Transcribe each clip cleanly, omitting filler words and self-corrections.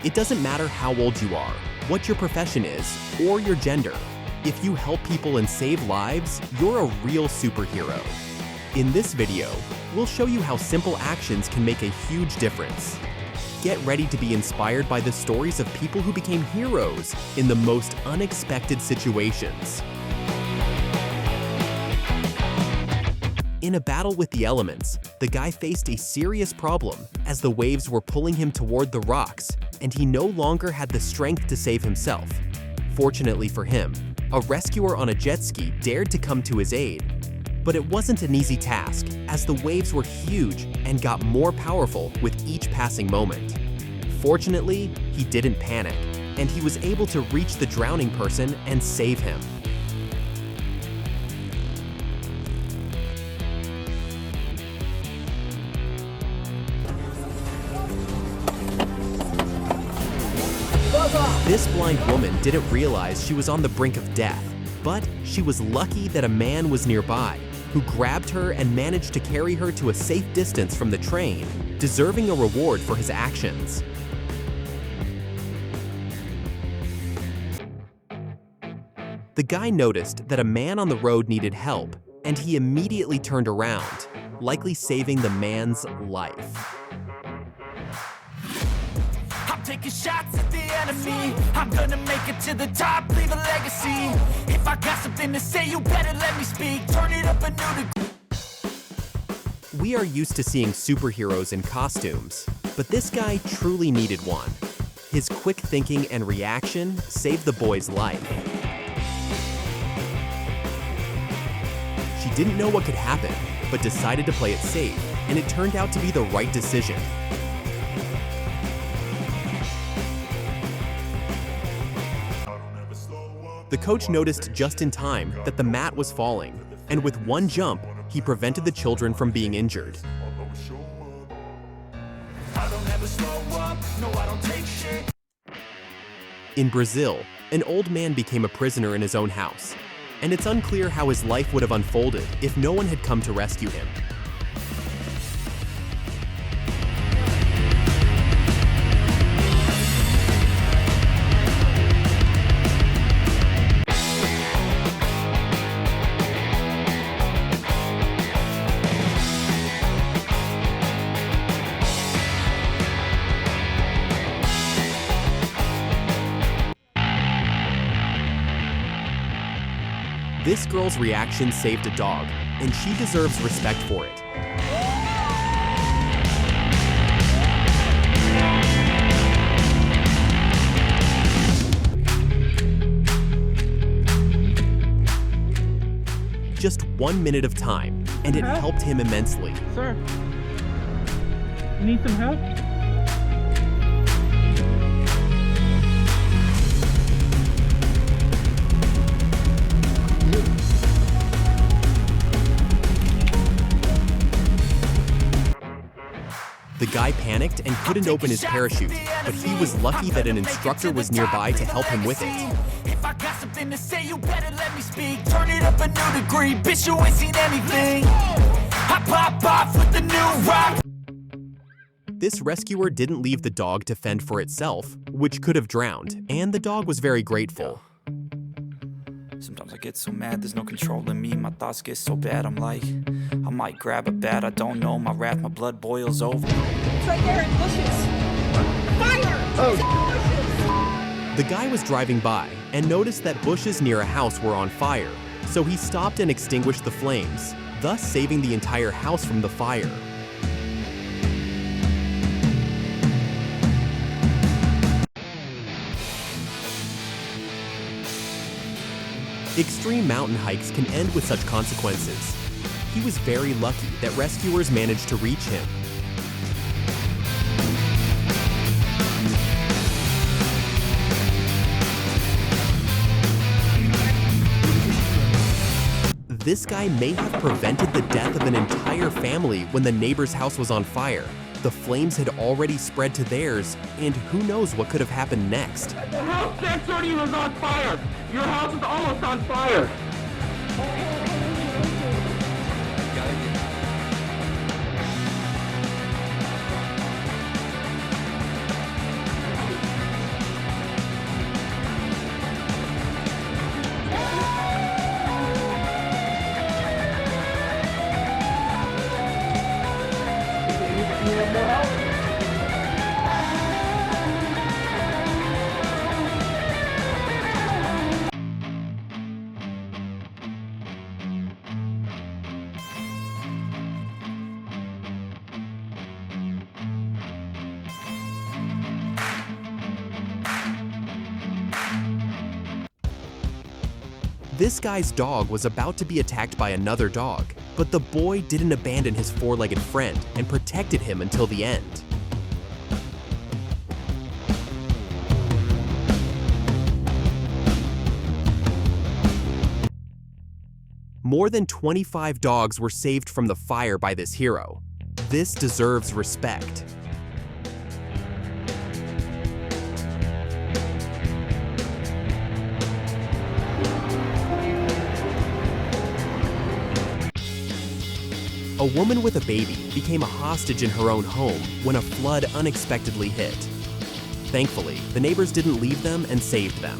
It doesn't matter how old you are, what your profession is, or your gender. If you help people and save lives, you're a real superhero. In this video, we'll show you how simple actions can make a huge difference. Get ready to be inspired by the stories of people who became heroes in the most unexpected situations. In a battle with the elements, the guy faced a serious problem as the waves were pulling him toward the rocks, and he no longer had the strength to save himself. Fortunately for him, a rescuer on a jet ski dared to come to his aid. But it wasn't an easy task, as the waves were huge and got more powerful with each passing moment. Fortunately, he didn't panic, and he was able to reach the drowning person and save him. This blind woman didn't realize she was on the brink of death, but she was lucky that a man was nearby, who grabbed her and managed to carry her to a safe distance from the train, deserving a reward for his actions. The guy noticed that a man on the road needed help, and he immediately turned around, likely saving the man's life. Taking shots at the enemy, I'm gonna make it to the top, leave a legacy. If I got something to say, you better let me speak. Turn it up a new degree. We are used to seeing superheroes in costumes, but this guy truly needed one. His quick thinking and reaction saved the boy's life. She didn't know what could happen, but decided to play it safe, and it turned out to be the right decision. The coach noticed just in time that the mat was falling, and with one jump, he prevented the children from being injured. In Brazil, an old man became a prisoner in his own house, and it's unclear how his life would have unfolded if no one had come to rescue him. This girl's reaction saved a dog, and she deserves respect for it. Just 1 minute of time, and it helped him immensely. Sir, you need some help? The guy panicked and couldn't open his parachute, but he was lucky that an instructor was nearby to help him with it. If I got something to say, you better let me speak. Turn it up a new degree, bitch, you ain't seen anything. I pop off with the new rock. This rescuer didn't leave the dog to fend for itself, which could have drowned, and the dog was very grateful. Sometimes I get so mad, there's no control in me. My thoughts get so bad, I'm like, I might grab a bat, I don't know. My wrath, my blood boils over. It's right there in bushes. Fire! Oh. The guy was driving by and noticed that bushes near a house were on fire, so he stopped and extinguished the flames, thus saving the entire house from the fire. Extreme mountain hikes can end with such consequences. He was very lucky that rescuers managed to reach him. This guy may have prevented the death of an entire family when the neighbor's house was on fire. The flames had already spread to theirs, and who knows what could have happened next. The house next door to you is on fire! Your house is almost on fire! This guy's dog was about to be attacked by another dog, but the boy didn't abandon his four-legged friend and protected him until the end. More than 25 dogs were saved from the fire by this hero. This deserves respect. A woman with a baby became a hostage in her own home when a flood unexpectedly hit. Thankfully, the neighbors didn't leave them and saved them.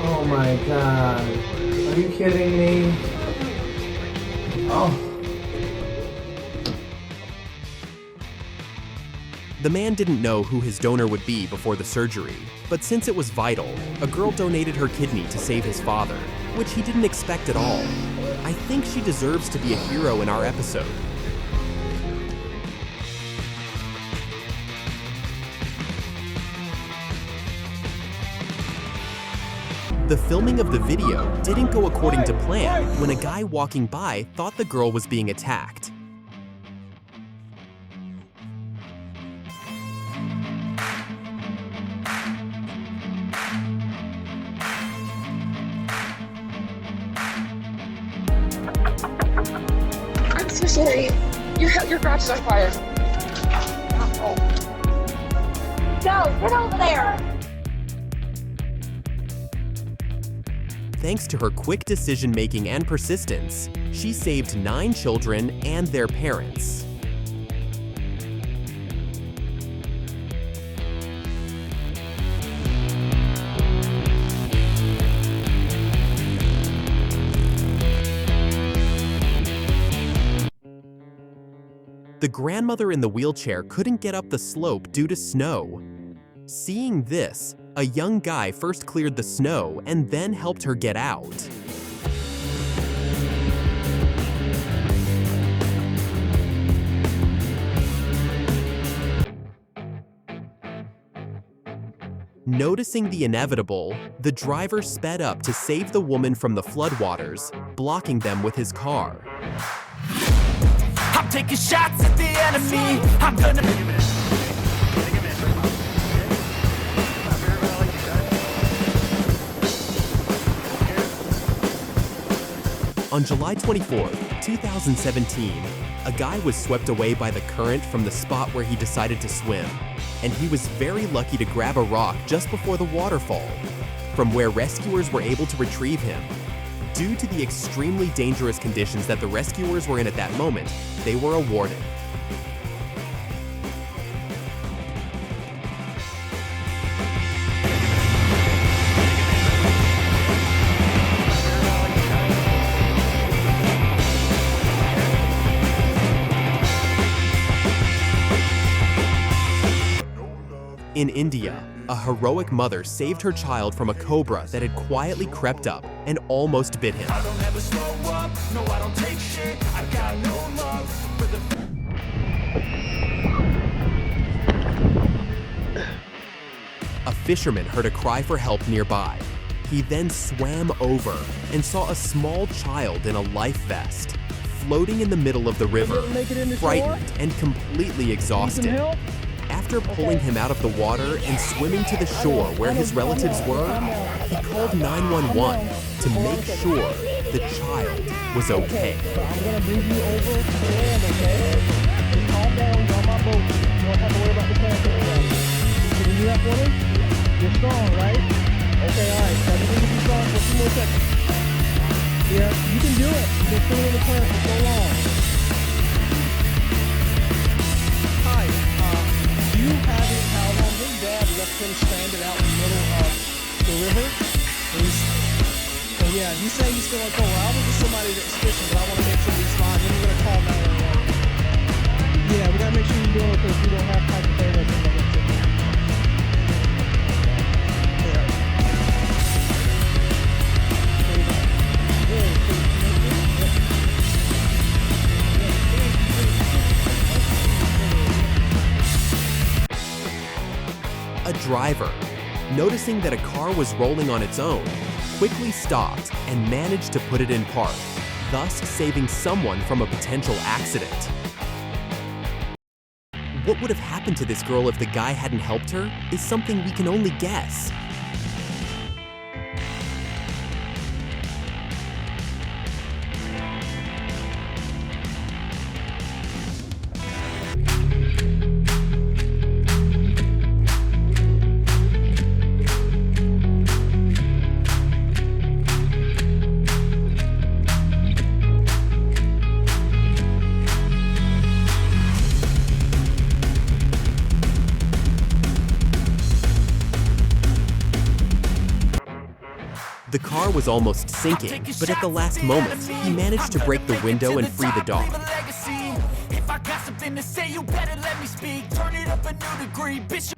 Oh my god. Are you kidding me? Oh. The man didn't know who his donor would be before the surgery, but since it was vital, a girl donated her kidney to save his father, which he didn't expect at all. I think she deserves to be a hero in our episode. The filming of the video didn't go according to plan when a guy walking by thought the girl was being attacked. I'm so sorry. Your garage is on fire. Oh. Go, get over there. Thanks to her quick decision-making and persistence, she saved 9 children and their parents. The grandmother in the wheelchair couldn't get up the slope due to snow. Seeing this, a young guy first cleared the snow and then helped her get out. Noticing the inevitable, the driver sped up to save the woman from the floodwaters, blocking them with his car. I'm taking shots at the enemy. I'm gonna... On July 24, 2017, a guy was swept away by the current from the spot where he decided to swim, and he was very lucky to grab a rock just before the waterfall, from where rescuers were able to retrieve him. Due to the extremely dangerous conditions that the rescuers were in at that moment, they were awarded. In India, a heroic mother saved her child from a cobra that had quietly crept up and almost bit him. I don't ever slow up, no I don't take shit, I got no love for the... A fisherman heard a cry for help nearby. He then swam over and saw a small child in a life vest, floating in the middle of the river, frightened and completely exhausted. After pulling him out of the water and swimming to the shore where his relatives were, he called 911 to make sure the child was okay. I'm gonna bring you over to land, okay? Just calm down, you're on my boat. You don't have to worry about the plane. Can you do that for me? You're strong, right? Okay, alright. So I just need to be strong for a few more seconds. Yeah, you can do it. You've been swimming in the current for so long. Hi, do you have any how long his dad left him stranded out in the middle of the river? And yeah, he's saying he's still like, oh, well, I was just somebody that was fishing, but I want to make sure he's fine. Then we're going to call 911. Yeah, we gotta make sure you do it because we don't have time to play with it. A driver, noticing that a car was rolling on its own, quickly stopped and managed to put it in park, thus saving someone from a potential accident. What would have happened to this girl if the guy hadn't helped her is something we can only guess. The car was almost sinking, but at the last moment, he managed to break the window and free the dog. If I got something to say, you better let me speak. Turn it up a new degree, bitch.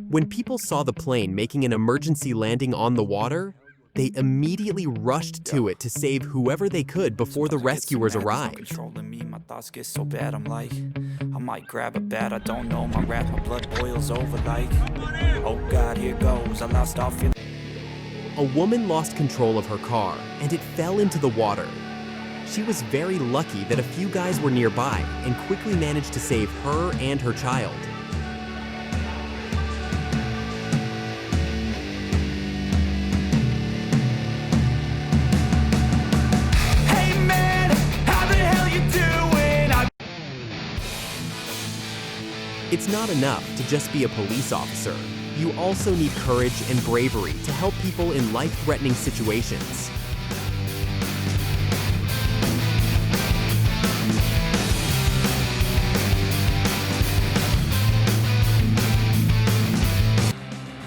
When people saw the plane making an emergency landing on the water, they immediately rushed to it to save whoever they could before the rescuers arrived. Controlling me, my thoughts get so bad, I'm like, I might grab a bat, I don't know, my wrath, my blood boils over like, oh God, here goes, I lost all feeling. A woman lost control of her car, and it fell into the water. She was very lucky that a few guys were nearby and quickly managed to save her and her child. Hey man, how the hell you doing? It's not enough to just be a police officer. You also need courage and bravery to help people in life-threatening situations.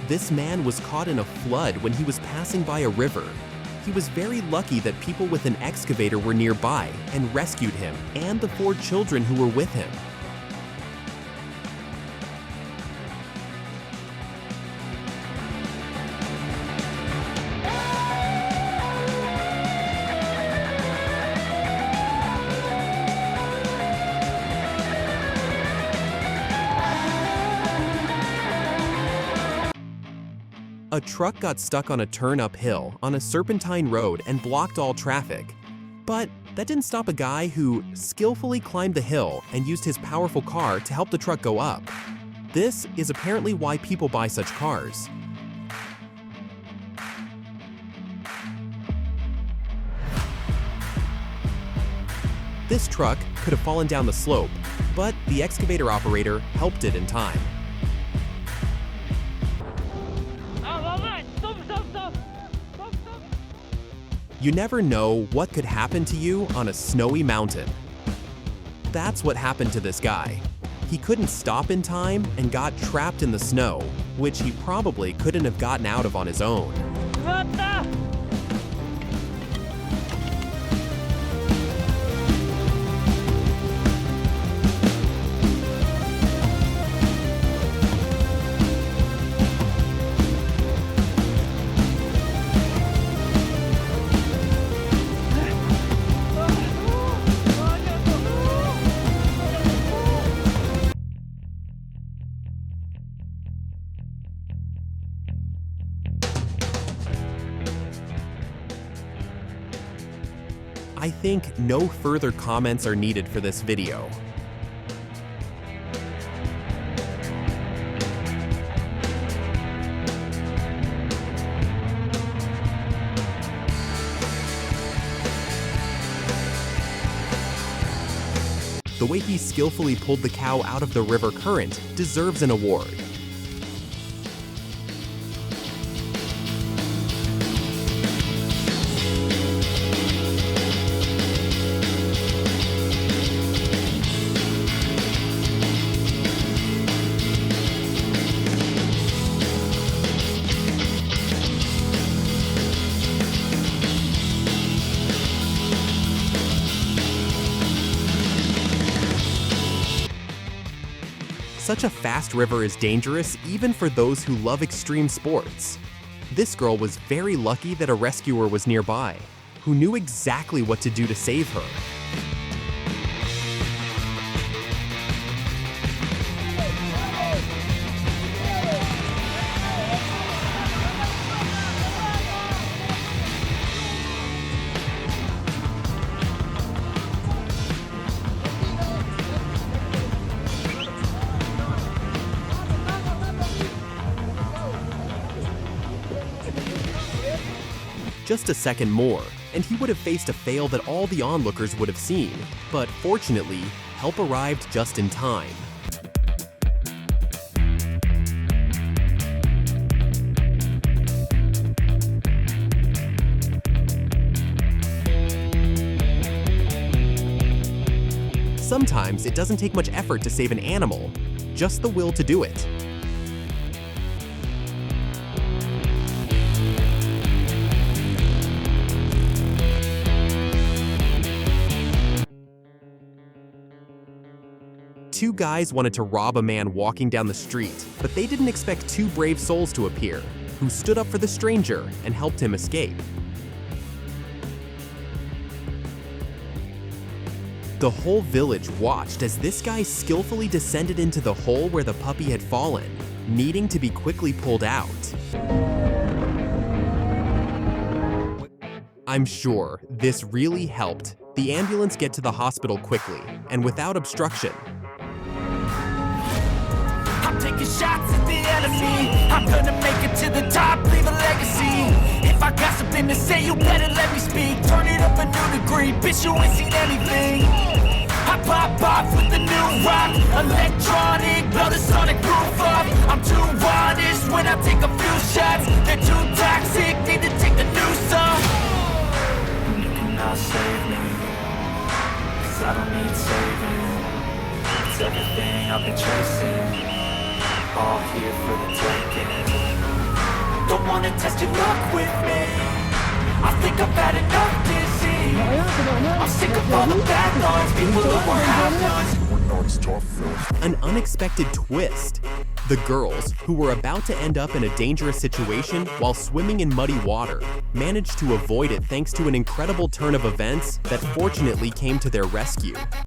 This man was caught in a flood when he was passing by a river. He was very lucky that people with an excavator were nearby and rescued him and the 4 children who were with him. A truck got stuck on a turn uphill on a serpentine road and blocked all traffic. But that didn't stop a guy who skillfully climbed the hill and used his powerful car to help the truck go up. This is apparently why people buy such cars. This truck could have fallen down the slope, but the excavator operator helped it in time. You never know what could happen to you on a snowy mountain. That's what happened to this guy. He couldn't stop in time and got trapped in the snow, which he probably couldn't have gotten out of on his own. I think no further comments are needed for this video. The way he skillfully pulled the cow out of the river current deserves an award. Such a fast river is dangerous even for those who love extreme sports. This girl was very lucky that a rescuer was nearby, who knew exactly what to do to save her. Just a second more, and he would have faced a fail that all the onlookers would have seen. But fortunately, help arrived just in time. Sometimes it doesn't take much effort to save an animal, just the will to do it. Two guys wanted to rob a man walking down the street, but they didn't expect two brave souls to appear, who stood up for the stranger and helped him escape. The whole village watched as this guy skillfully descended into the hole where the puppy had fallen, needing to be quickly pulled out. I'm sure this really helped the ambulance get to the hospital quickly and without obstruction. I'm taking shots at the enemy. I'm gonna make it to the top, leave a legacy. If I got something to say, you better let me speak. Turn it up a new degree, bitch, you ain't seen anything. I pop off with the new rock, electronic, blow the sonic roof up. I'm too honest when I take a few shots. They're too toxic, need to take the news off. You cannot save me, 'cause I don't need saving. It's everything I've been chasing, all here for the taking. Don't wanna test your luck with me. I think I've had enough disease. I'm sick of all the bad thoughts, people who were half-nots. An unexpected twist. The girls, who were about to end up in a dangerous situation while swimming in muddy water, managed to avoid it thanks to an incredible turn of events that fortunately came to their rescue.